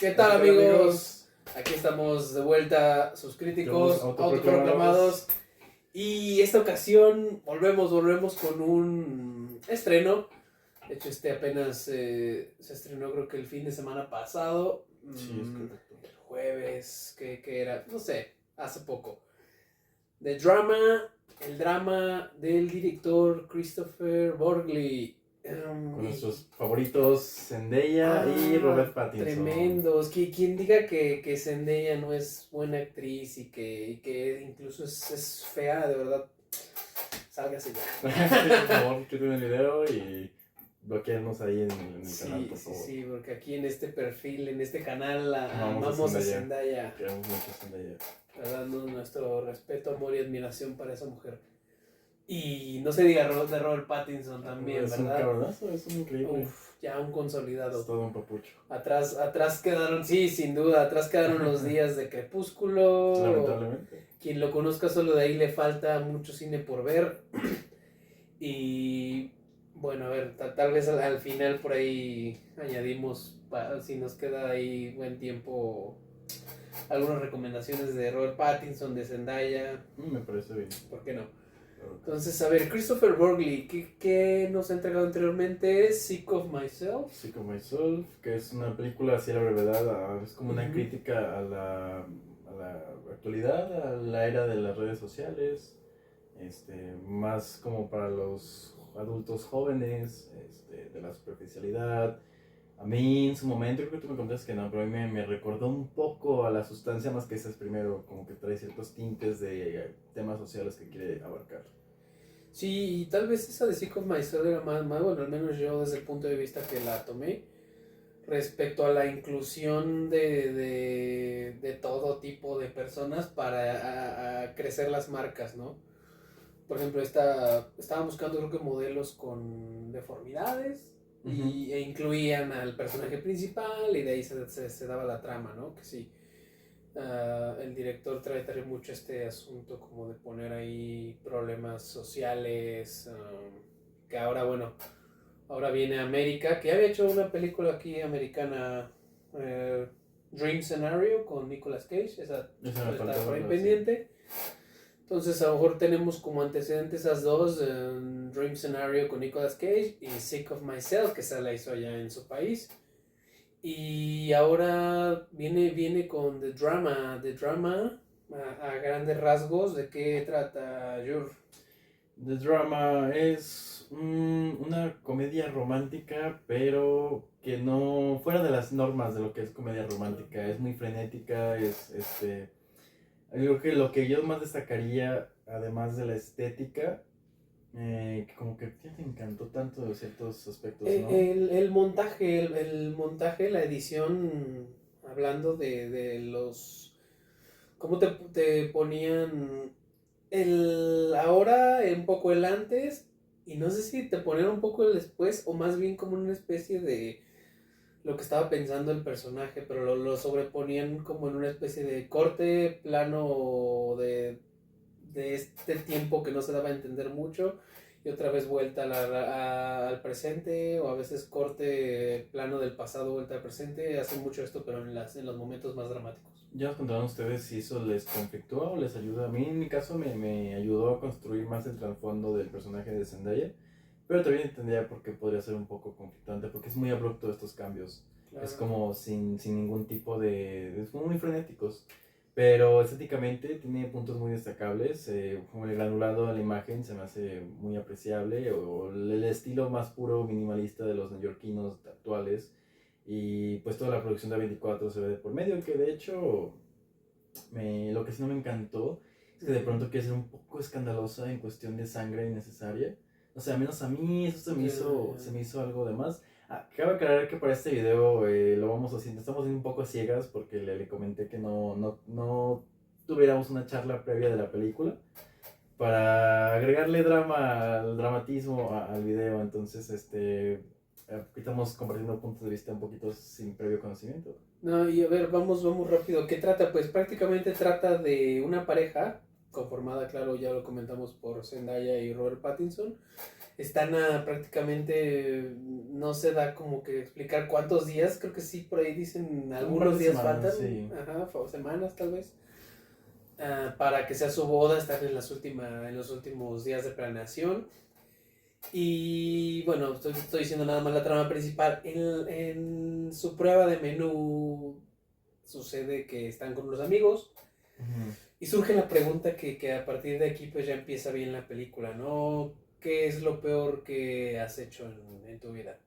¿Qué tal, amigos? Aquí estamos de vuelta, sus críticos, autoproclamados. Y esta ocasión volvemos con un estreno. De hecho, apenas se estrenó, creo que el fin de semana pasado. Sí, es correcto. El jueves, que era, no sé, hace poco. El drama del director Christopher Borgli. Con nuestros favoritos Zendaya y Robert Pattinson. Tremendos. ¿Quién diga que Zendaya no es buena actriz y que incluso es fea, de verdad? Sálgase ya. Sí, por favor, quiten el video y bloquearnos ahí en el canal, por favor. Sí, porque aquí en este perfil, en este canal, amamos a Zendaya. Queremos mucho a Zendaya. Dando nuestro respeto, amor y admiración para esa mujer. Y no se diga de Robert Pattinson también, ¿verdad? Es un cabronazo, es un increíble. Ya un consolidado. Es todo un papucho. Atrás quedaron, sí, sin duda, atrás quedaron los días de Crepúsculo. Lamentablemente. Quien lo conozca, solo de ahí le falta mucho cine por ver. Y bueno, a ver, tal vez al final por ahí añadimos, si nos queda ahí buen tiempo, algunas recomendaciones de Robert Pattinson, de Zendaya. Me parece bien. ¿Por qué no? Entonces, a ver, Christopher Borgli, ¿qué nos ha entregado anteriormente? Sick of Myself. Sick of Myself, que es una película así a la brevedad, es como una crítica a la actualidad, a la era de las redes sociales, más como para los adultos jóvenes, de la superficialidad. A mí en su momento, creo que tú me contaste que no, pero a mí me recordó un poco a La Sustancia más que esas primero, como que trae ciertos tintes de temas sociales que quiere abarcar. Sí, y tal vez esa de Sick of Myself era más, bueno, al menos yo desde el punto de vista que la tomé, respecto a la inclusión de todo tipo de personas para a crecer las marcas, ¿no? Por ejemplo, estaban buscando creo que modelos con deformidades. E incluían al personaje principal y de ahí se daba la trama, ¿no? Que sí, el director trae mucho este asunto como de poner ahí problemas sociales, que ahora, bueno, ahora viene América, que había hecho una película aquí americana, Dream Scenario, con Nicolas Cage, esa está por ahí pendiente. Entonces a lo mejor tenemos como antecedentes esas dos, Dream Scenario con Nicolas Cage y Sick of Myself, que esa la hizo allá en su país. Y ahora viene con The Drama a grandes rasgos. ¿De qué trata, Jur? The Drama es una comedia romántica, pero que no fuera de las normas de lo que es comedia romántica. Es muy frenética, creo que lo que yo más destacaría, además de la estética, que como que te encantó tanto de ciertos aspectos, ¿no? El montaje, la edición, hablando de los... ¿Cómo te ponían ahora, un poco el antes, y no sé si te ponían un poco el después, o más bien como una especie de lo que estaba pensando el personaje, pero lo sobreponían como en una especie de corte, plano de este tiempo que no se daba a entender mucho, y otra vez vuelta al presente, o a veces corte, plano del pasado, vuelta al presente. Hacen mucho esto, pero en los momentos más dramáticos. Ya nos contaron ustedes si eso les conflictúa o les ayuda. A mí en mi caso me ayudó a construir más el trasfondo del personaje de Zendaya, pero también entendía por qué podría ser un poco conflictante, porque es muy abrupto estos cambios. Claro. Es como sin ningún tipo de... Es muy frenéticos. Pero estéticamente tiene puntos muy destacables, como el granulado de la imagen se me hace muy apreciable, o el estilo más puro minimalista de los neoyorquinos actuales, y pues toda la producción de A24 se ve de por medio, que de hecho lo que sí no me encantó es que de pronto quiere ser un poco escandalosa en cuestión de sangre innecesaria. O sea, al menos a mí eso se me hizo algo de más. Cabe aclarar que para este video lo vamos haciendo, estamos haciendo un poco ciegas porque le comenté que no tuviéramos una charla previa de la película para agregarle drama al dramatismo al video. Entonces, estamos compartiendo puntos de vista un poquito sin previo conocimiento. No, y a ver, vamos rápido. ¿Qué trata? Pues prácticamente trata de una pareja conformada, claro, ya lo comentamos, por Zendaya y Robert Pattinson. están prácticamente, no se da como que explicar cuántos días, creo que sí, por ahí dicen algunos días semanas, faltan, sí. ajá, semanas tal vez, para que sea su boda, están en en los últimos días de planeación. Y bueno, estoy diciendo nada más la trama principal. En su prueba de menú sucede que están con los amigos Ujú. y surge la pregunta que a partir de aquí pues ya empieza bien la película, ¿no? ¿Qué es lo peor que has hecho en tu vida?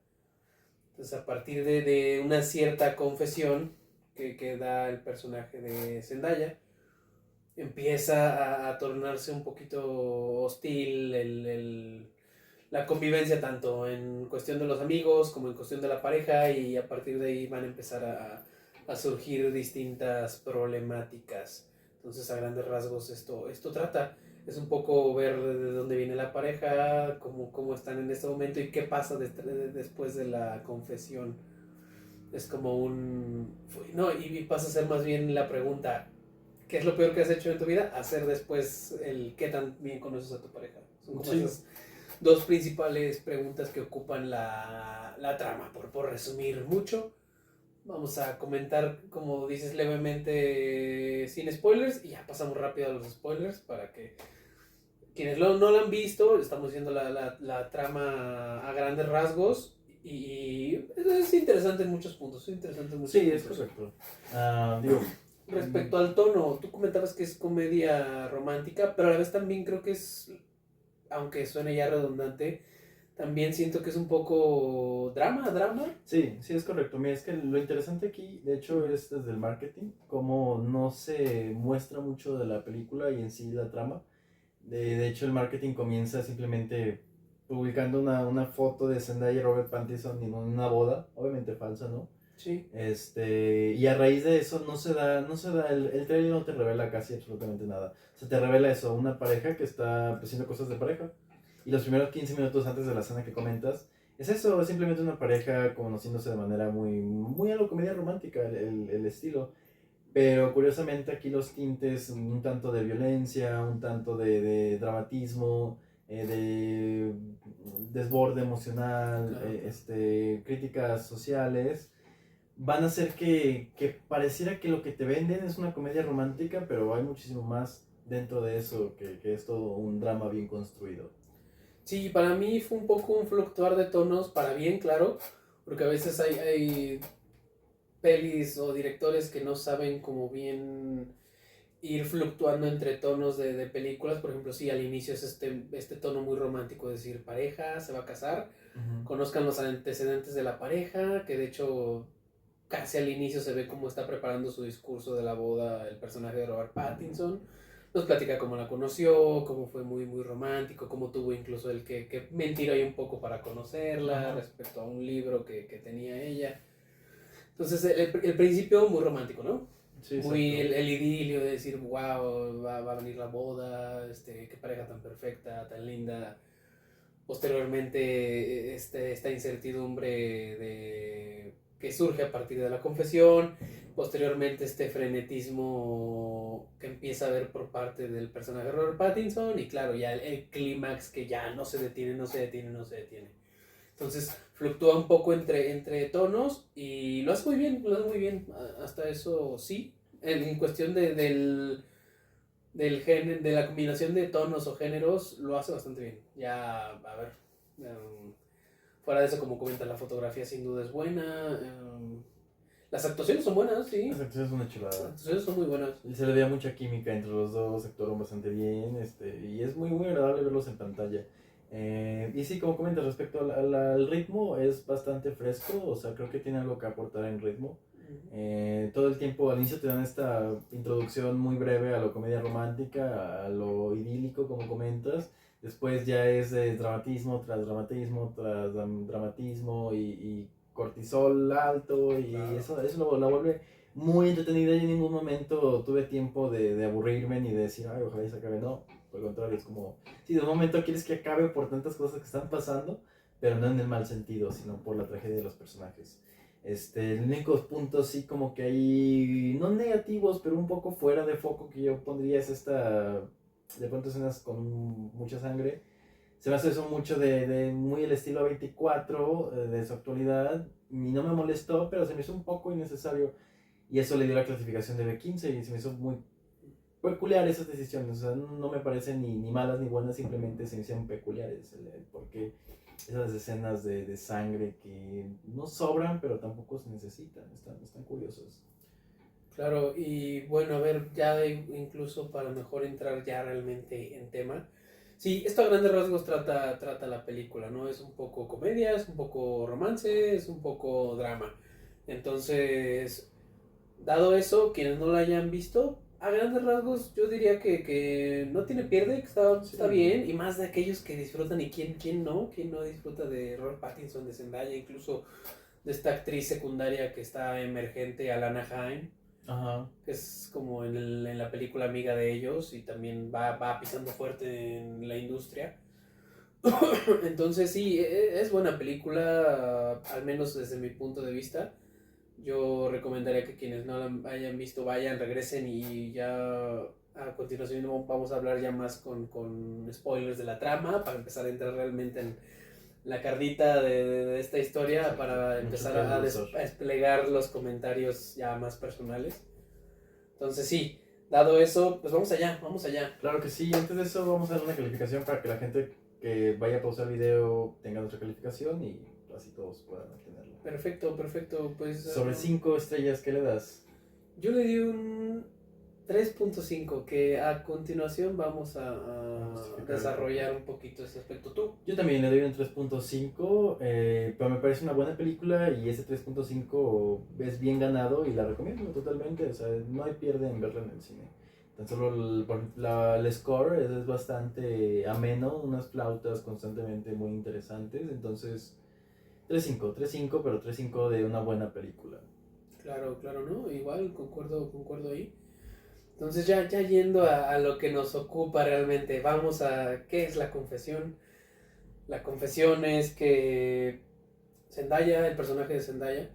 Entonces a partir de una cierta confesión que da el personaje de Zendaya, empieza a tornarse un poquito hostil la convivencia tanto en cuestión de los amigos como en cuestión de la pareja, y a partir de ahí van a empezar a surgir distintas problemáticas. Entonces a grandes rasgos esto trata, es un poco ver de dónde viene la pareja, cómo están en este momento y qué pasa después de la confesión. Es como no, y pasa a ser más bien la pregunta, ¿qué es lo peor que has hecho en tu vida? Hacer después el qué tan bien conoces a tu pareja. Son como Sí, esas dos principales preguntas que ocupan la trama. Por resumir mucho, vamos a comentar, como dices, levemente sin spoilers, y ya pasamos rápido a los spoilers para que quienes no lo han visto, estamos viendo la trama a grandes rasgos, y es interesante en muchos puntos. Es interesante en muchos sí, es puntos. correcto. Digo, Respecto al tono, tú comentabas que es comedia romántica, pero a la vez también creo que es, aunque suene ya redundante, también siento que es un poco drama. sí, sí, es correcto. Mira, es que lo interesante aquí, de hecho, es desde el marketing, cómo no se muestra mucho de la película y en sí la trama. De hecho, el marketing comienza simplemente publicando una foto de Zendaya y Robert Pattinson en una boda, obviamente falsa, ¿no? Sí. Y a raíz de eso no se da, el trailer no te revela casi absolutamente nada. Se te revela eso, una pareja que está pues, haciendo cosas de pareja. Y los primeros 15 minutos antes de la escena que comentas, es eso, es simplemente una pareja conociéndose de manera muy a lo comedia romántica, el estilo. Pero curiosamente aquí los tintes, un tanto de violencia, un tanto de dramatismo, de desborde emocional, Claro, claro. críticas sociales, van a hacer que pareciera que lo que te venden es una comedia romántica, pero hay muchísimo más dentro de eso, que es todo un drama bien construido. Sí, para mí fue un poco un fluctuar de tonos, para bien, claro, porque a veces hay pelis o directores que no saben cómo bien ir fluctuando entre tonos de películas. Por ejemplo, sí, al inicio es este tono muy romántico, es decir, pareja, se va a casar, Ujú. conozcan los antecedentes de la pareja, que de hecho casi al inicio se ve cómo está preparando su discurso de la boda el personaje de Robert Pattinson. Nos platica cómo la conoció, cómo fue muy romántico, cómo tuvo incluso el que mentir ahí un poco para conocerla Ajá. respecto a un libro que tenía ella. Entonces, el principio muy romántico, ¿no? Sí, Muy exacto. el idilio de decir, wow, va a venir la boda, qué pareja tan perfecta, tan linda. Posteriormente, esta incertidumbre que surge a partir de la confesión. Posteriormente, este frenetismo que empieza a ver por parte del personaje de Robert Pattinson. Y claro, ya el clímax que ya no se detiene, no se detiene, no se detiene. Entonces fluctúa un poco entre tonos y lo hace muy bien, lo hace muy bien. Hasta eso sí. En cuestión de la combinación de tonos o géneros, lo hace bastante bien. Ya, a ver. Fuera de eso, como comenta, la fotografía sin duda es buena. Las actuaciones son buenas, Las sí. actrices es una Las chulada. actuaciones son muy buenas. Se le veía mucha química entre los dos, actuaron bastante bien, y es muy agradable verlos en pantalla. Y sí, como comentas, respecto al ritmo, es bastante fresco, o sea, creo que tiene algo que aportar en ritmo. Todo el tiempo al inicio te dan esta introducción muy breve a la comedia romántica, a lo idílico, como comentas. Después ya es dramatismo tras dramatismo tras dramatismo y cortisol alto, y Claro. eso lo vuelve muy entretenida. Y en ningún momento tuve tiempo de aburrirme ni de decir, ay, ojalá y se acabe. No, por el contrario, es como, sí, de un momento quieres que acabe por tantas cosas que están pasando, pero no en el mal sentido, sino por la tragedia de los personajes. El único punto sí como que hay, no negativos, pero un poco fuera de foco que yo pondría es de pronto escenas con mucha sangre. Se me hace eso mucho de muy el estilo A24 de su actualidad y no me molestó, pero se me hizo un poco innecesario y eso le dio la clasificación de B15 y se me hizo muy peculiar esas decisiones. O sea, no me parecen ni malas ni buenas, simplemente se me hicieron peculiares porque esas escenas de sangre que no sobran, pero tampoco se necesitan, están curiosos. Claro, y bueno, a ver, ya incluso para mejor entrar ya realmente en tema. Sí, esto a grandes rasgos trata la película, ¿no? Es un poco comedia, es un poco romance, es un poco drama. Entonces, dado eso, quienes no la hayan visto, a grandes rasgos yo diría que no tiene pierde, que está Sí. bien, y más de aquellos que disfrutan, y quién no disfruta de Robert Pattinson, de Zendaya, incluso de esta actriz secundaria que está emergente, Alana Haim, Ajá. que es como en la película amiga de ellos y también va pisando fuerte en la industria. Entonces sí, es buena película, al menos desde mi punto de vista. Yo recomendaría que quienes no la hayan visto vayan, regresen y ya a continuación vamos a hablar ya más con spoilers de la trama para empezar a entrar realmente en la carnita de esta historia Exacto. para Mucho empezar que desglosar. a desplegar los comentarios ya más personales. Entonces sí, dado eso, pues vamos allá, vamos allá. Claro que sí, antes de eso vamos a dar una calificación para que la gente que vaya a pausar el video tenga nuestra calificación y así todos puedan obtenerla. Perfecto, perfecto. Pues Sobre 5 estrellas, ¿qué le das? yo le di un 3.5 que a continuación vamos A a justificar el porqué. desarrollar un poquito ese aspecto. ¿Tú? Yo también le doy un 3.5, pero me parece una buena película y ese 3.5 es bien ganado y la recomiendo totalmente. O sea, no hay pierde en verla en el cine. Tan solo el score es bastante ameno, unas flautas constantemente muy interesantes. Entonces, 3.5, pero 3.5 de una buena película. Claro, claro, ¿no? Igual, concuerdo ahí. Entonces ya yendo a lo que nos ocupa realmente, vamos a... ¿Qué es la confesión? La confesión es que Zendaya, el personaje de Zendaya,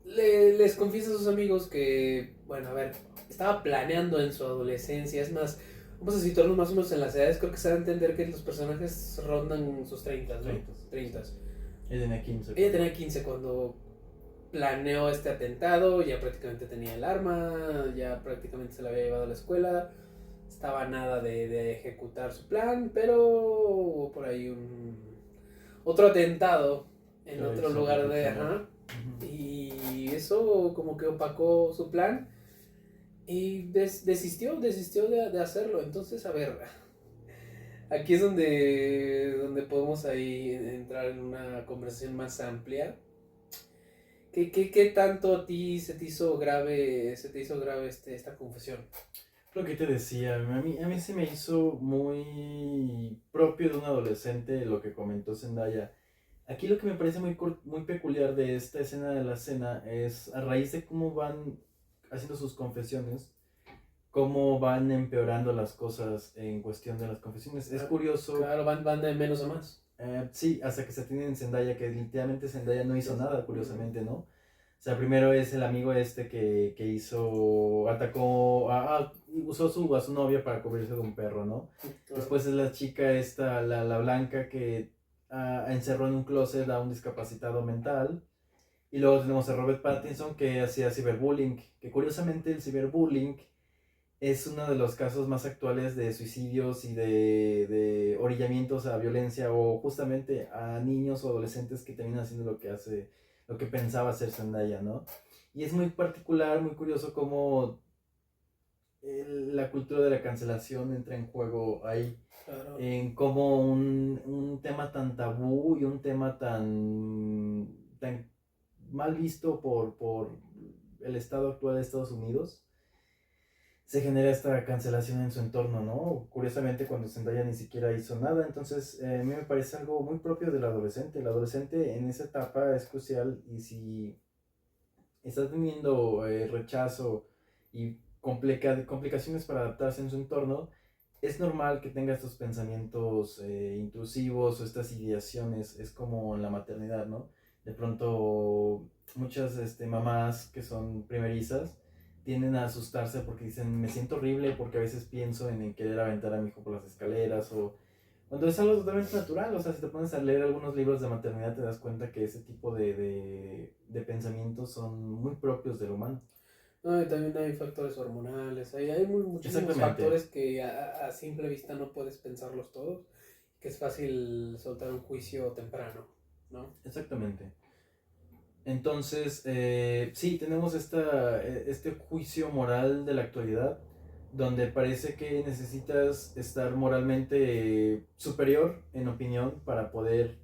les confiesa a sus amigos que, bueno, a ver, estaba planeando en su adolescencia, es más, vamos a situarnos más o menos en las edades, creo que se da a entender que los personajes rondan sus 30, ¿no? 30. 30. Ella tenía 15 Ella cuando. tenía 15 cuando planeó este atentado, ya prácticamente tenía el arma, ya prácticamente se la había llevado a la escuela, estaba a nada de ejecutar su plan, pero hubo por ahí otro atentado en Que otro hizo lugar de... reflexionar. Ajá, y eso como que opacó su plan y desistió de hacerlo. Entonces, a ver, aquí es donde podemos ahí entrar en una conversación más amplia. ¿Qué tanto a ti se te hizo grave esta confesión? Lo que te decía, a mí se me hizo muy propio de un adolescente lo que comentó Zendaya. Aquí lo que me parece muy peculiar de esta escena de la cena es a raíz de cómo van haciendo sus confesiones, cómo van empeorando las cosas en cuestión de las confesiones. Es curioso, Claro, van de menos a más. sí, hasta que se tiene en Zendaya, que literalmente Zendaya no hizo nada, curiosamente, ¿no? O sea, primero es el amigo este que hizo, atacó, usó a su novia para cubrirse de un perro, ¿no? Claro. Después es la chica esta, la blanca, que encerró en un closet a un discapacitado mental. Y luego tenemos a Robert Pattinson que hacía ciberbullying, que curiosamente el ciberbullying es uno de los casos más actuales de suicidios y de orillamientos a violencia o justamente a niños o adolescentes que terminan haciendo lo que pensaba hacer Zendaya, ¿no? Y es muy particular, muy curioso cómo la cultura de la cancelación entra en juego ahí, Claro. en cómo un tema tan tabú y un tema tan mal visto por el estado actual de Estados Unidos se genera esta cancelación en su entorno, ¿no? Curiosamente cuando Zendaya ni siquiera hizo nada, entonces a mí me parece algo muy propio del adolescente. El adolescente en esa etapa es crucial y si está teniendo rechazo y complicaciones para adaptarse en su entorno, es normal que tenga estos pensamientos intrusivos o estas ideaciones, es como en la maternidad, ¿no? De pronto muchas mamás que son primerizas tienden a asustarse porque dicen, me siento horrible porque a veces pienso en querer aventar a mi hijo por las escaleras Cuando es algo totalmente natural, o sea, si te pones a leer algunos libros de maternidad te das cuenta que ese tipo de pensamientos son muy propios del humano. No, y también hay factores hormonales, muchísimos Exactamente, factores que a simple vista no puedes pensarlos todos, que es fácil soltar un juicio temprano, ¿no? exactamente. Entonces, sí, tenemos este juicio moral de la actualidad, donde parece que necesitas estar moralmente superior en opinión para poder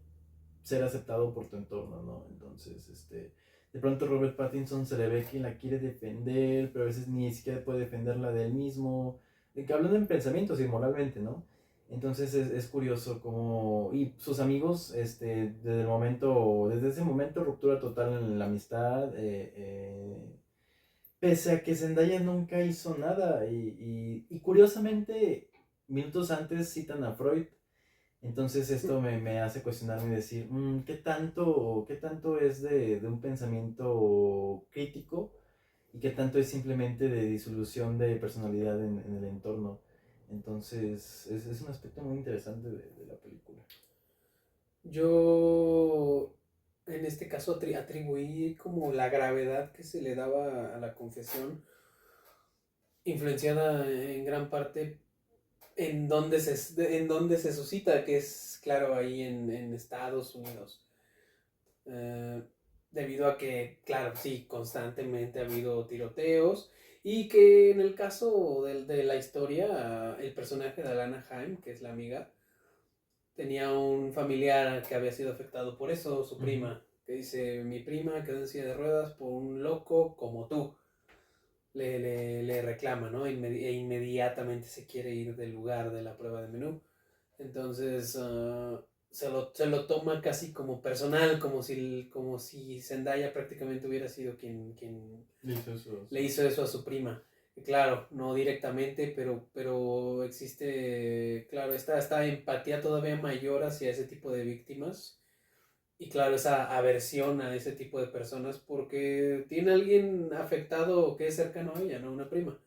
ser aceptado por tu entorno, ¿no? Entonces, de pronto Robert Pattinson se le ve que la quiere defender, pero a veces ni siquiera puede defenderla de él mismo, de que hablando en pensamientos y moralmente, ¿no? Entonces es curioso como, y sus amigos, desde ese momento, ruptura total en la amistad, pese a que Zendaya nunca hizo nada, y curiosamente, minutos antes citan a Freud. Entonces esto me hace cuestionarme y decir, qué tanto es de un pensamiento crítico y qué tanto es simplemente de disolución de personalidad en el entorno? Entonces es un aspecto muy interesante de la película. Yo, en este caso, atribuí como la gravedad que se le daba a la confesión, influenciada en gran parte en donde se suscita, que es, claro, ahí en Estados Unidos. Eh, Debido a que, claro, sí, constantemente ha habido tiroteos y que en el caso de la historia, el personaje de Alana Haim, que es la amiga, tenía un familiar que había sido afectado por eso, su Ujú. prima, que dice, mi prima quedó en silla de ruedas por un loco como tú. Le reclama, ¿no? E inmediatamente se quiere ir del lugar de la prueba de menú. Entonces se lo toma casi como personal, como si Zendaya prácticamente hubiera sido quien Le hizo eso, le hizo eso a su prima. Y claro, no directamente, pero existe, claro, esta empatía todavía mayor hacia ese tipo de víctimas. Y claro, esa aversión a ese tipo de personas porque tiene alguien afectado que es cercano a ella, ¿no? Una prima.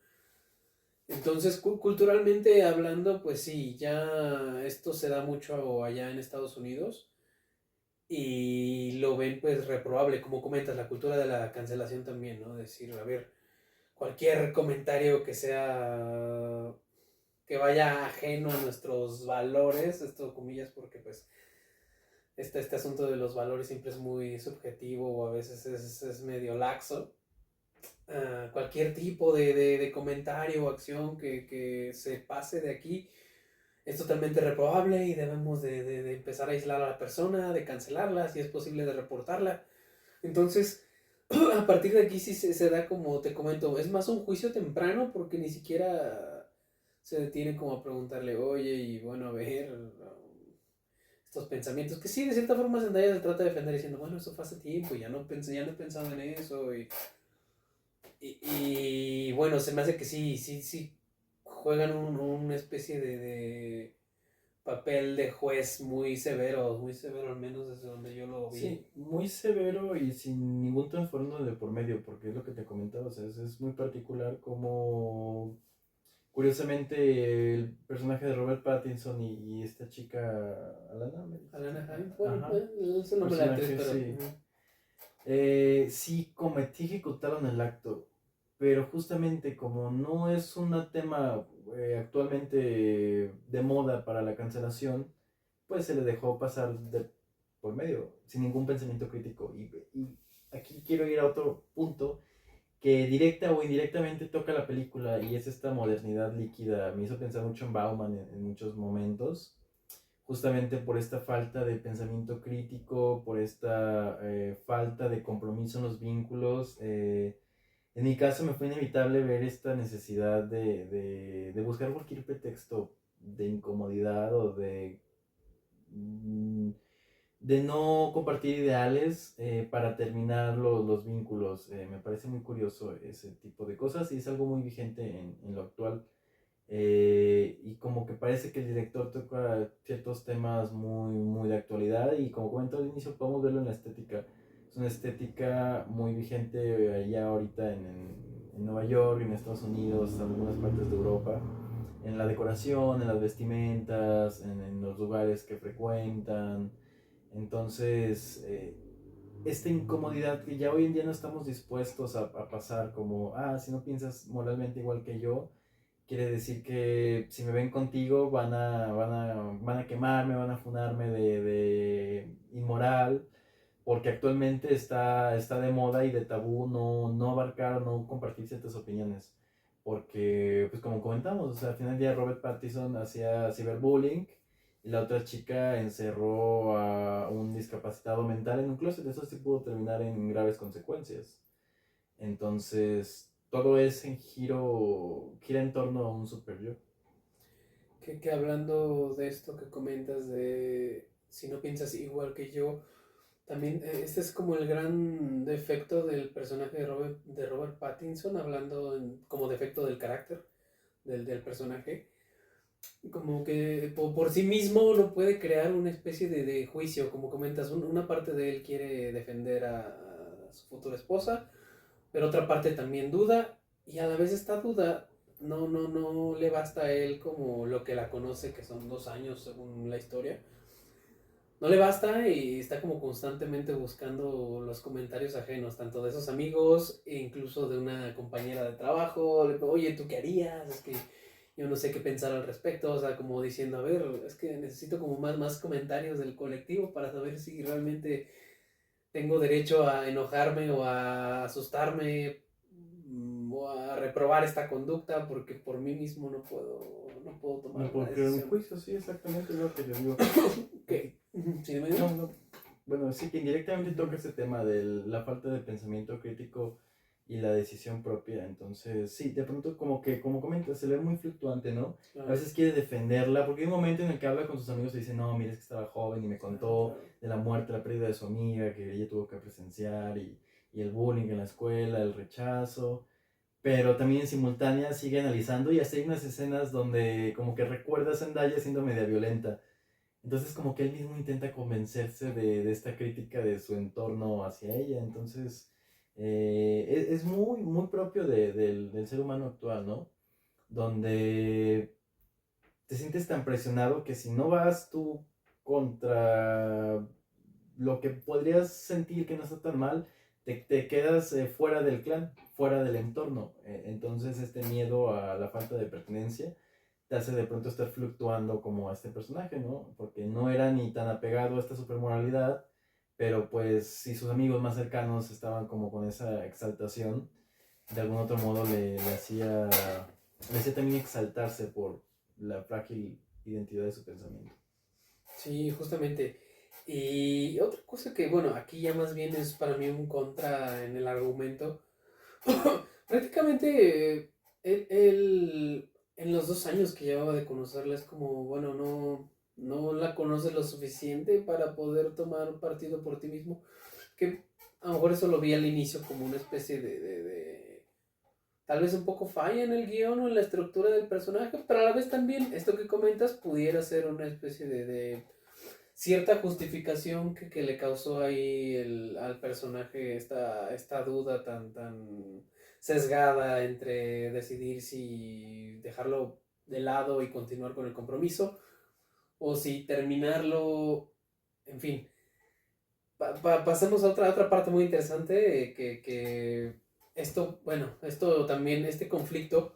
Entonces, culturalmente hablando, pues sí, ya esto se da mucho allá en Estados Unidos y lo ven pues reprobable, como comentas, la cultura de la cancelación también, ¿no? Decir, a ver, cualquier comentario que sea, que vaya ajeno a nuestros valores, esto comillas, porque pues este asunto de los valores siempre es muy subjetivo o a veces es medio laxo. Cualquier tipo de comentario o acción que se pase de aquí es totalmente reprobable y debemos de empezar a aislar a la persona, de cancelarla, si es posible de reportarla. Entonces, a partir de aquí sí se da como te comento, es más un juicio temprano porque ni siquiera se detiene como a preguntarle, oye, y bueno, a ver, estos pensamientos, que sí, de cierta forma Zendaya se trata de defender diciendo, bueno, eso fue hace tiempo, ya no he pensado en eso, y bueno, se me hace que sí juegan una especie de papel de juez muy severo al menos desde donde yo lo vi. Sí, muy severo y sin ningún trasfondo de por medio, porque es lo que te comentaba, o sea, es muy particular como, curiosamente, el personaje de Robert Pattinson y esta chica, Alana, me dijiste. Alana Haim, bueno, Ajá, es el nombre de la actriz, personaje, pero sí. Sí, cometí, ejecutaron el acto, pero justamente como no es un tema actualmente de moda para la cancelación, pues se le dejó pasar de por medio, sin ningún pensamiento crítico. Y aquí quiero ir a otro punto que directa o indirectamente toca la película y es esta modernidad líquida. Me hizo pensar mucho en Bauman en muchos momentos, justamente por esta falta de pensamiento crítico, por esta falta de compromiso en los vínculos. En mi caso me fue inevitable ver esta necesidad de buscar cualquier pretexto de incomodidad o mm, de no compartir ideales para terminar los vínculos. Me parece muy curioso ese tipo de cosas y es algo muy vigente en lo actual. Y como que parece que el director toca ciertos temas muy de actualidad y como comentó al inicio podemos verlo en la estética. Es una estética muy vigente allá ahorita en Nueva York, en Estados Unidos, en algunas partes de Europa. en la decoración, en las vestimentas, en los lugares que frecuentan. Entonces, esta incomodidad que ya hoy en día no estamos dispuestos a pasar como, si no piensas moralmente igual que yo, quiere decir que si me ven contigo van a quemarme, van a funarme de inmoral, porque actualmente está de moda y de tabú no abarcar o no compartir ciertas opiniones. Porque, pues como comentamos, o sea, al final del día Robert Pattinson hacía ciberbullying y la otra chica encerró a un discapacitado mental en un closet. Eso sí pudo terminar en graves consecuencias. Entonces, todo es gira en torno a un super yo. Que hablando de esto que comentas de si no piensas igual que yo, también este es como el gran defecto del personaje de Robert Pattinson, hablando como defecto del carácter del personaje, como que por sí mismo no puede crear una especie de juicio, como comentas, una parte de él quiere defender a su futura esposa, pero otra parte también duda, y a la vez esta duda no le basta a él como lo que la conoce, que son 2 años según la historia. No le basta y está como constantemente buscando los comentarios ajenos, tanto de esos amigos e incluso de una compañera de trabajo. Oye, ¿tú qué harías? Es que yo no sé qué pensar al respecto. O sea, como diciendo, a ver, es que necesito como más comentarios del colectivo para saber si realmente tengo derecho a enojarme o a asustarme o a reprobar esta conducta porque por mí mismo no puedo tomar No una puedo crear un decisión. juicio, sí, exactamente lo que yo digo. ¿Qué? ¿Sí me No, no. Bueno, sí que indirectamente toca ese tema de la falta de pensamiento crítico y la decisión propia. Entonces, sí, de pronto como comentas, se ve muy fluctuante, ¿no? A Claro, veces quiere defenderla, porque hay un momento en el que habla con sus amigos y dice, no, mira, es que estaba joven y me claro, contó claro. de la muerte, la pérdida de su amiga, que ella tuvo que presenciar, y el bullying en la escuela, el rechazo. Pero también en simultánea sigue analizando y hasta hay unas escenas donde como que recuerda a Zendaya siendo media violenta. Entonces como que él mismo intenta convencerse de esta crítica de su entorno hacia ella. Entonces es muy, muy propio del ser humano actual, ¿no? Donde te sientes tan presionado que si no vas tú contra lo que podrías sentir que no está tan mal, te quedas fuera del clan, fuera del entorno. Entonces este miedo a la falta de pertenencia te hace de pronto estar fluctuando como a este personaje, ¿no? Porque no era ni tan apegado a esta supermoralidad, pero pues si sus amigos más cercanos estaban como con esa exaltación, de algún otro modo le hacía también exaltarse por la frágil identidad de su pensamiento. Sí, justamente. Y otra cosa que, bueno, aquí ya más bien es para mí un contra en el argumento. Prácticamente él, en los 2 años que llevaba de conocerla es como, bueno, no la conoces lo suficiente para poder tomar partido por ti mismo. Que a lo mejor eso lo vi al inicio como una especie tal vez un poco falla en el guión o en la estructura del personaje, pero a la vez también esto que comentas pudiera ser una especie de cierta justificación que le causó ahí al personaje esta duda tan sesgada entre decidir si dejarlo de lado y continuar con el compromiso o si terminarlo, en fin. Pasemos a otra parte muy interesante, que esto, bueno, esto también, este conflicto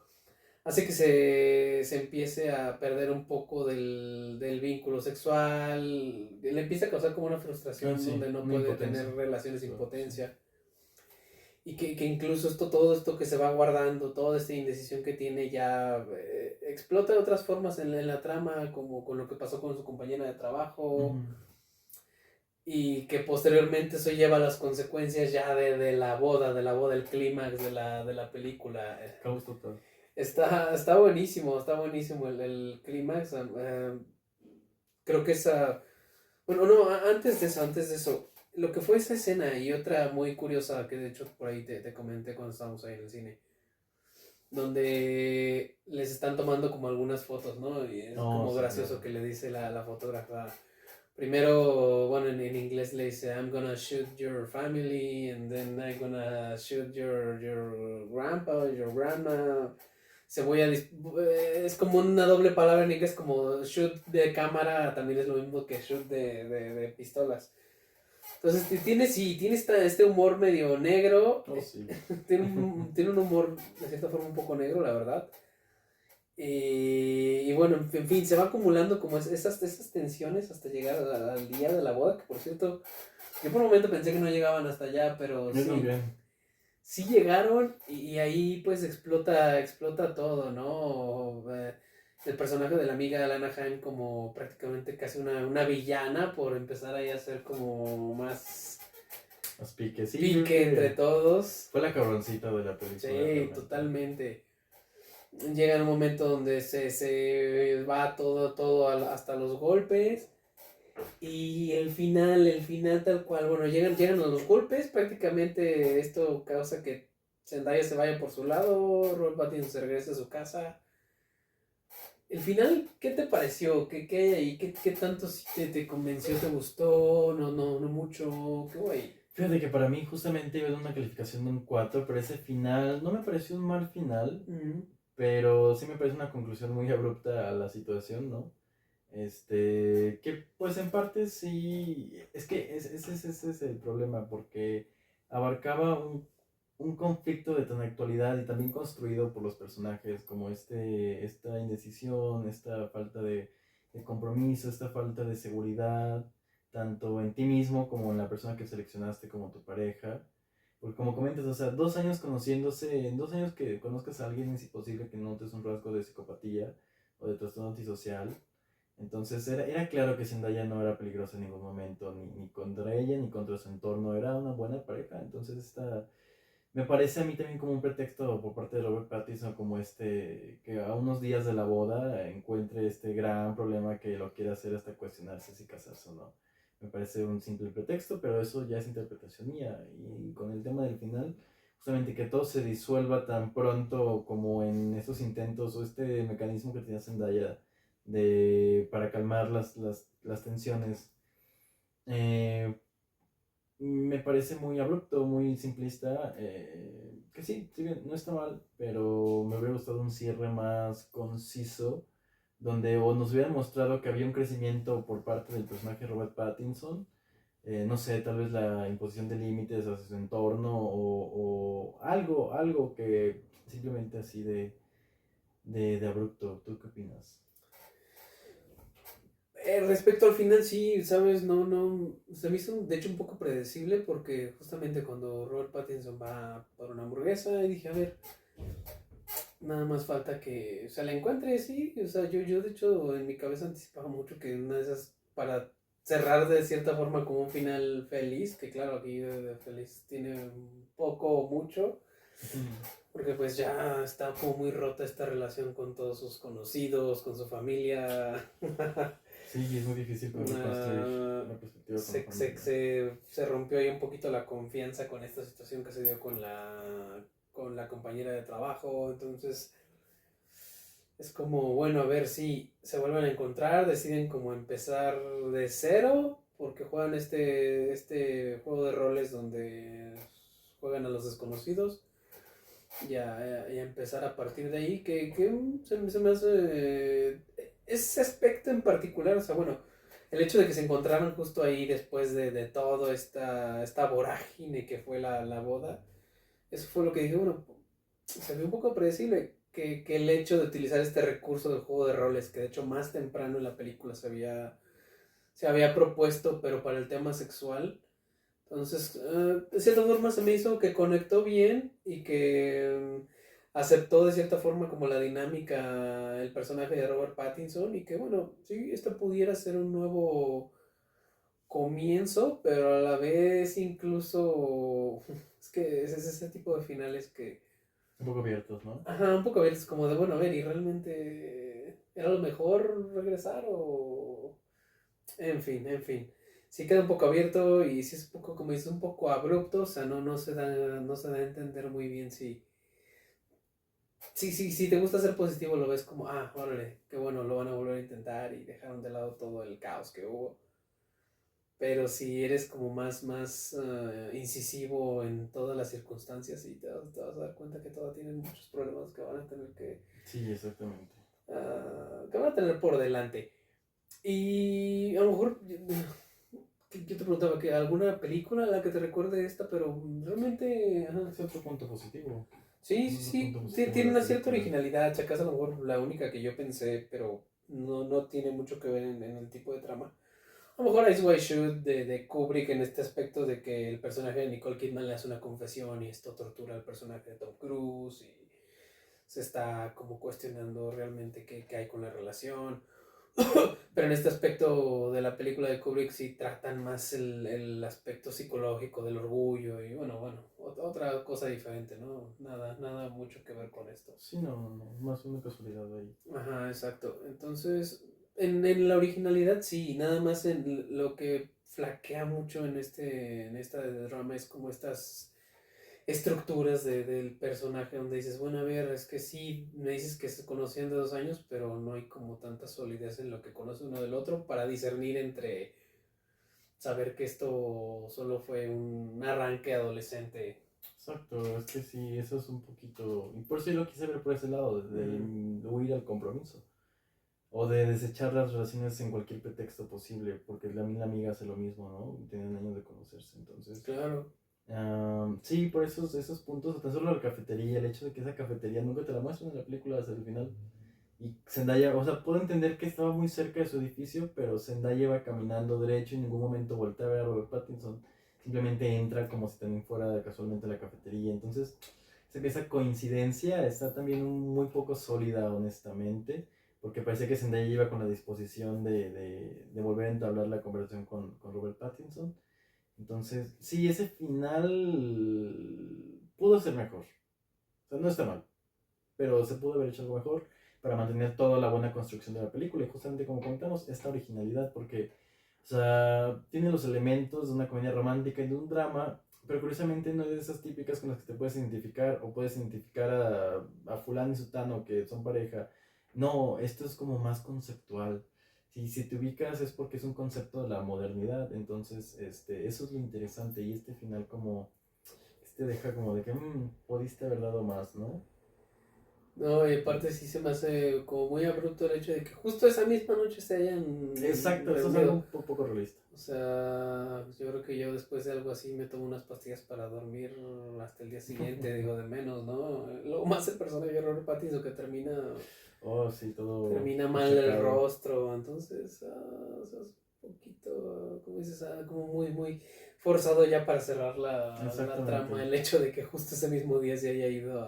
hace que se empiece a perder un poco del vínculo sexual, le empieza a causar como una Ah, frustración sí, donde no una puede tener impotencia. relaciones de Claro, sí. impotencia y que incluso todo esto que se va guardando, toda esta indecisión que tiene ya explota de otras formas en la trama, como con lo que pasó con su compañera de trabajo Ujú. y que posteriormente eso lleva a las consecuencias ya de la boda, el clímax de la película. Caos total. Está buenísimo el clímax. Creo que esa. Bueno, no, antes de eso, lo que fue esa escena y otra muy curiosa que de hecho por ahí te comenté cuando estábamos ahí en el cine, donde les están tomando como algunas fotos, ¿no? Y es Oh, como sí, gracioso claro. que le dice la fotógrafa. Primero, bueno, en inglés le dice, I'm gonna shoot your family, and then I'm gonna shoot your grandpa, your grandma. es como una doble palabra en inglés, como shoot de cámara, también es lo mismo que shoot de pistolas. Entonces tiene este humor medio negro, Oh, sí. tiene un humor de cierta forma un poco negro, la verdad. Y bueno, en fin, se va acumulando como esas tensiones hasta llegar al día de la boda, que por cierto, yo por un momento pensé que no llegaban hasta allá, pero Yo sí, también. sí llegaron y ahí pues explota todo, ¿no? El personaje de la amiga Alana Haim como prácticamente casi una villana por empezar ahí a ser como más Los piques. Sí, yo creo pique entre que todos. fue la cabroncita de la película Sí, realmente. totalmente. Llega un momento donde se va todo hasta los golpes. Y el final tal cual, bueno, llegan a los golpes, prácticamente esto causa que Zendaya se vaya por su lado, Robert Pattinson se regrese a su casa. El final, ¿qué te pareció? ¿Qué hay ahí? ¿Qué tanto sí te convenció? ¿Te gustó? No mucho. ¿Qué güey? Fíjate que para mí justamente iba a dar una calificación de un 4, pero ese final no me pareció un mal final, Mm, pero sí me parece una conclusión muy abrupta a la situación, ¿no? Que pues en parte sí, es que ese es el problema, porque abarcaba un conflicto de tan actualidad y también construido por los personajes, como esta indecisión, esta falta de compromiso, esta falta de seguridad, tanto en ti mismo como en la persona que seleccionaste como tu pareja. Porque como comentas, o sea, 2 años conociéndose, en 2 años que conozcas a alguien es imposible que notes un rasgo de psicopatía o de trastorno antisocial. Entonces era claro que Zendaya no era peligrosa en ningún momento, ni contra ella ni contra su entorno, era una buena pareja. Entonces me parece a mí también como un pretexto por parte de Robert Pattinson, como que a unos días de la boda encuentre este gran problema que lo quiere hacer hasta cuestionarse si casarse o no. Me parece un simple pretexto, pero eso ya es interpretación mía. Y con el tema del final, justamente que todo se disuelva tan pronto como en estos intentos o este mecanismo que tenía Zendaya para calmar las tensiones. Eh, Me parece muy abrupto, muy simplista. Que sí, sí bien, no está mal, pero me hubiera gustado un cierre más conciso, donde o nos hubieran mostrado que había un crecimiento por parte del personaje Robert Pattinson. No sé, tal vez la imposición de límites hacia su entorno o algo que simplemente así de abrupto. ¿Tú qué opinas? respecto al final, sí, sabes, no, se me hizo de hecho un poco predecible porque justamente cuando Robert Pattinson va por una hamburguesa y dije, a ver, nada más falta que se la encuentre, sí, o sea, yo de hecho en mi cabeza anticipaba mucho que una de esas, para cerrar de cierta forma como un final feliz, que claro, aquí de feliz tiene un poco o mucho, porque pues ya está como muy rota esta relación con todos sus conocidos, con su familia. Sí, es muy difícil poder reconstruir Ah, una perspectiva con la familia. se rompió ahí un poquito la confianza con esta situación que se dio con la compañera de trabajo. Entonces es como, bueno, a ver si se vuelven a encontrar, deciden como empezar de cero, porque juegan este juego de roles donde juegan a los desconocidos. Y a empezar a partir de ahí, que se me hace ese aspecto en particular, o sea, bueno, el hecho de que se encontraran justo ahí después de todo esta vorágine que fue la boda, eso fue lo que dije, bueno, se ve un poco predecible que el hecho de utilizar este recurso del juego de roles, que de hecho más temprano en la película se había propuesto, pero para el tema sexual. Entonces, de cierta forma se me hizo que conectó bien y que aceptó de cierta forma como la dinámica el personaje de Robert Pattinson y que bueno, sí, esto pudiera ser un nuevo comienzo, pero a la vez incluso es que es ese tipo de finales que, Un poco abiertos, ¿no? ajá, un poco a veces como de bueno, a ver, ¿y realmente era lo mejor regresar o...? En fin. Sí queda un poco abierto y sí es un poco, como dices, un poco abrupto, o sea, no se da a entender muy bien si te gusta ser positivo lo ves como, órale, qué bueno, lo van a volver a intentar y dejaron de lado todo el caos que hubo. pero si eres como más incisivo en todas las circunstancias y te vas a dar cuenta que todavía tienen muchos problemas que van a tener Sí, exactamente. que van a tener por delante. Y a lo mejor yo te preguntaba que alguna película a la que te recuerde esta, pero realmente ajá. Es otro punto positivo. Sí, Es sí, otro sí, punto positivo de tiene la una cierta película. originalidad. Chacas a lo mejor la única que yo pensé, pero no tiene mucho que ver en el tipo de trama. A lo mejor Ice White Shoot de Kubrick en este aspecto de que el personaje de Nicole Kidman le hace una confesión y esto tortura al personaje de Tom Cruise y se está como cuestionando realmente qué hay con la relación. Pero en este aspecto de la película de Kubrick sí tratan más el aspecto psicológico del orgullo y bueno, otra cosa diferente, ¿no? Nada mucho que ver con esto. Sí, no, más una casualidad ahí. Ajá, exacto. Entonces, en la originalidad sí, nada más en lo que flaquea mucho en esta de drama es como estas estructuras del personaje donde dices, bueno, a ver, es que sí, me dices que se conocían de 2 años, pero no hay como tanta solidez en lo que conoce uno del otro para discernir entre saber que esto solo fue un arranque adolescente. Exacto, es que sí, eso es un poquito. Y por eso yo lo quise ver por ese lado, Ujú. de huir al compromiso. O de desechar las relaciones en cualquier pretexto posible, porque a mí la amiga hace lo mismo, ¿no? Tienen años de conocerse, entonces. Claro. Sí, por esos puntos, tan solo la cafetería, el hecho de que esa cafetería nunca te la muestran en la película hasta el final. Y Zendaya, o sea, puedo entender que estaba muy cerca de su edificio, pero Zendaya va caminando derecho y en ningún momento voltea a ver a Robert Pattinson. Simplemente entra como si también fuera casualmente a la cafetería. Entonces, esa coincidencia está también muy poco sólida, honestamente, porque parece que Zendaya iba con la disposición de volver a entablar la conversación con Robert Pattinson. Entonces, sí, ese final pudo ser mejor. O sea, no está mal, pero se pudo haber hecho algo mejor para mantener toda la buena construcción de la película. Y justamente como contamos, esta originalidad, porque, o sea, tiene los elementos de una comedia romántica y de un drama, pero curiosamente no es de esas típicas con las que te puedes identificar o puedes identificar a fulano y sutano que son pareja. No, esto es como más conceptual. Si te ubicas es porque es un concepto de la modernidad, entonces eso es lo interesante y este final como este deja como de que pudiste haber dado más, ¿no? No, y aparte sí se me hace como muy abrupto el hecho de que justo esa misma noche se hayan Exacto, eso es algo reunido. un poco realista. O sea, pues yo creo que yo después de algo así me tomo unas pastillas para dormir hasta el día siguiente, digo, de menos, ¿no? Luego más el personaje de Robert Pattinson que Oh, sí, todo termina mal el achacado. rostro, entonces, o sea, es un poquito, como dices, como muy forzado ya para cerrar la trama, Exactamente. el hecho de que justo ese mismo día se haya ido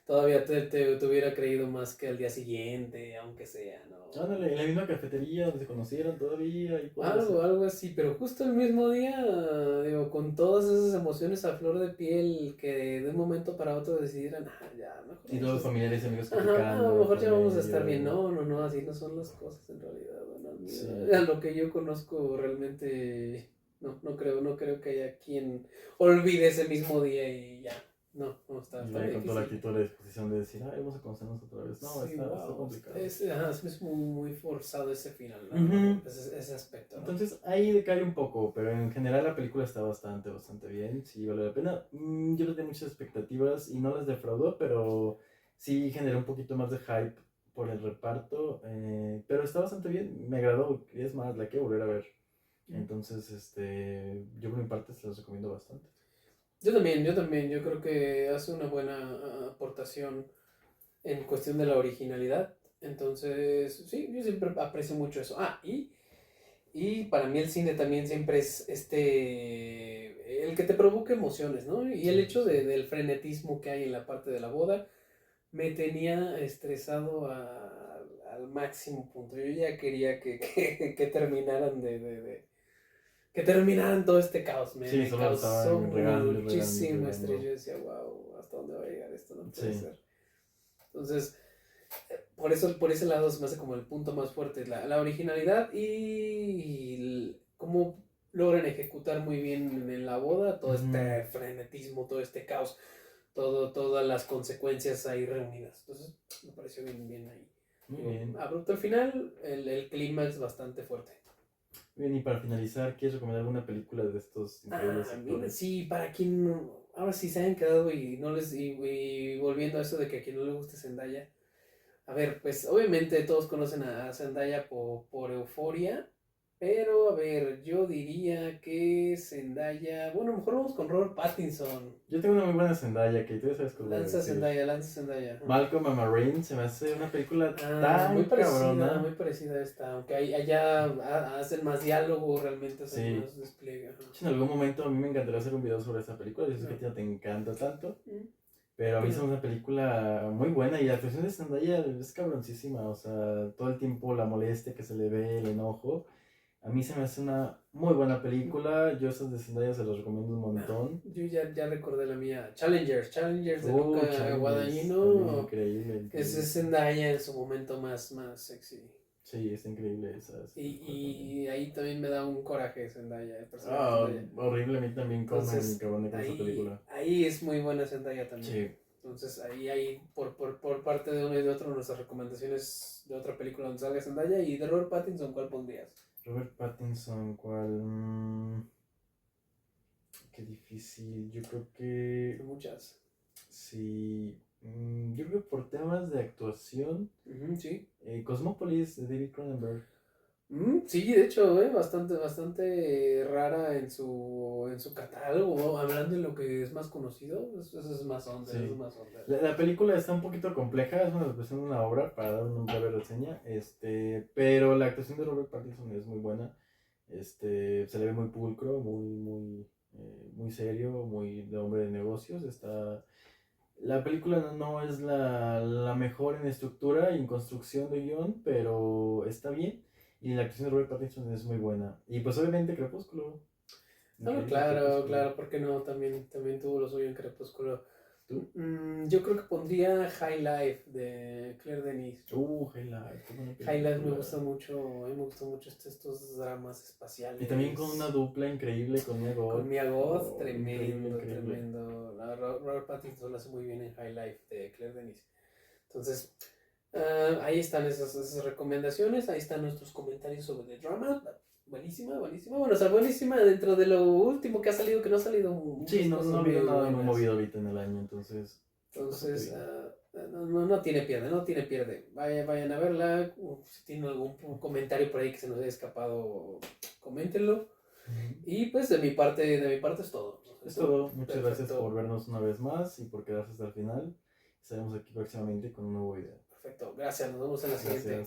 todavía te hubiera creído más que al día siguiente, aunque sea, ¿no? Ándale, en la misma cafetería donde se conocieron todavía y podría ser. Algo así, pero justo el mismo día, digo, con todas esas emociones a flor de piel, que de un momento para otro decidieran, ya, mejor Y vamos todos los familiares y amigos ajá, a lo criticando mejor por ya vamos a estar bien. medio. No, así no son las cosas en realidad. Bueno, a Sí. lo que yo conozco realmente, no creo que haya quien olvide ese mismo día y ya. Y Está muy vaya con toda la difícil. actitud, la disposición de decir, ay, vamos a conocernos otra vez. No, Sí, está wow, complicado. es muy forzado ese final, Ujú. ese aspecto, ¿no? Entonces ahí decae un poco, pero en general la película está bastante bien, sí vale la pena. Yo le tenía muchas expectativas y no las defraudó, pero sí generó un poquito más de hype por el reparto, pero está bastante bien, me agradó, y es más, la quiero volver a ver. Entonces, yo por mi parte se los recomiendo bastante. Yo también, yo creo que hace una buena aportación en cuestión de la originalidad. Entonces, sí, yo siempre aprecio mucho eso. Y para mí el cine también siempre es el que te provoca emociones, ¿no? Y el Sí, sí, hecho sí. del frenetismo que hay en la parte de la boda me tenía estresado al máximo punto. Yo ya quería que terminaran que terminaran todo este caos. Me, Sí, me solo causó estaban regando y regando y muchísimo estrés. Yo regando. decía, wow, ¿hasta dónde va a llegar esto? No puede Sí. ser. Entonces, por ese lado se me hace como el punto más fuerte, la originalidad y cómo logran ejecutar muy bien en la boda todo Ujú. este frenetismo, todo este caos, todas las consecuencias ahí reunidas. Entonces, me pareció bien ahí. Muy Digo, bien. abrupto el final, el clímax bastante fuerte. Bien, y para finalizar, ¿quieres recomendar alguna película de estos increíbles Mira, actores? sí, para quien ahora sí se hayan quedado y no les y volviendo a eso de que a quien no le guste Zendaya. A ver, pues obviamente todos conocen a Zendaya por Euforia, pero a ver, yo diría que Zendaya, bueno, a lo mejor vamos con Robert Pattinson. Yo tengo una muy buena Zendaya que tú ya sabes cuál voy a decir. Lanza Zendaya. Ajá. Malcolm and Marie se me hace una película tan cabrona. Muy parecida a esta, aunque allá hacen más diálogo, realmente hacen Sí. más despliegue. Ajá. En algún momento a mí me encantaría hacer un video sobre esta película. Yo sé que a No. ti no te encanta tanto. Mm. Pero a mí es Pero, una película muy buena y la actuación de Zendaya es cabroncísima. O sea, todo el tiempo la molestia que se le ve, el enojo. A mí se me hace una muy buena película. Yo esas de Zendaya se las recomiendo un montón. yo ya recordé la mía. Challengers de Luca Challengers, también Guadagnino. increíble, Es increíble. Zendaya en su momento más sexy. Sí, está increíble esa película también. Y ahí también me da un coraje Zendaya, el personaje de Ah, Zendaya. horrible, a mí también como me Entonces, encabroné con esa película. ahí es muy buena Zendaya también. Sí. Entonces, ahí por parte de uno y de otro, nuestras recomendaciones de otra película donde salga Zendaya y de Robert Pattinson, ¿cuál pondrías? Robert Pattinson, ¿cuál? Qué difícil. Yo creo que Hay muchas. sí. Yo creo que por temas de actuación, Sí. Cosmópolis de David Cronenberg. Sí, de hecho, bastante rara en su catálogo. Hablando de lo que es más conocido, eso es más onda, Sí. eso es más onda. La película está un poquito compleja, es una adaptación de una obra para dar una breve reseña, pero la actuación de Robert Pattinson es muy buena. Se le ve muy pulcro, muy serio, muy de hombre de negocios. La película no es la mejor en estructura y en construcción de guión, pero está bien. Y la actuación de Robert Pattinson es muy buena. Y pues obviamente Crepúsculo. Increíble Crepúsculo. Claro, porque no, también tuvo lo suyo en Crepúsculo. ¿Tú? Yo creo que pondría High Life de Claire Denis. High Life, qué buena High Life película. a mí me gustan mucho estos dramas espaciales. Y también con una dupla increíble con Mia Goth. Con Mia Goth, Increíble. tremendo. Robert Pattinson lo hace muy bien en High Life de Claire Denis. Entonces, ahí están esas recomendaciones, ahí están nuestros comentarios sobre The Drama. Buenísima. Bueno, o sea, buenísima dentro de lo último que ha salido, que no ha salido muchas Sí, no cosas ha habido muy nada muy buenas. movido ahorita en el año, entonces. Entonces, no tiene pierde. Vayan a verla. Si tienen algún comentario por ahí que se nos haya escapado, coméntenlo. Y pues de mi parte es todo. Es todo. Muchas Perfecto. gracias por vernos una vez más y por quedarse hasta el final. Estaremos aquí próximamente con un nuevo video. Perfecto. Gracias. Nos vemos en la siguiente. Gracias.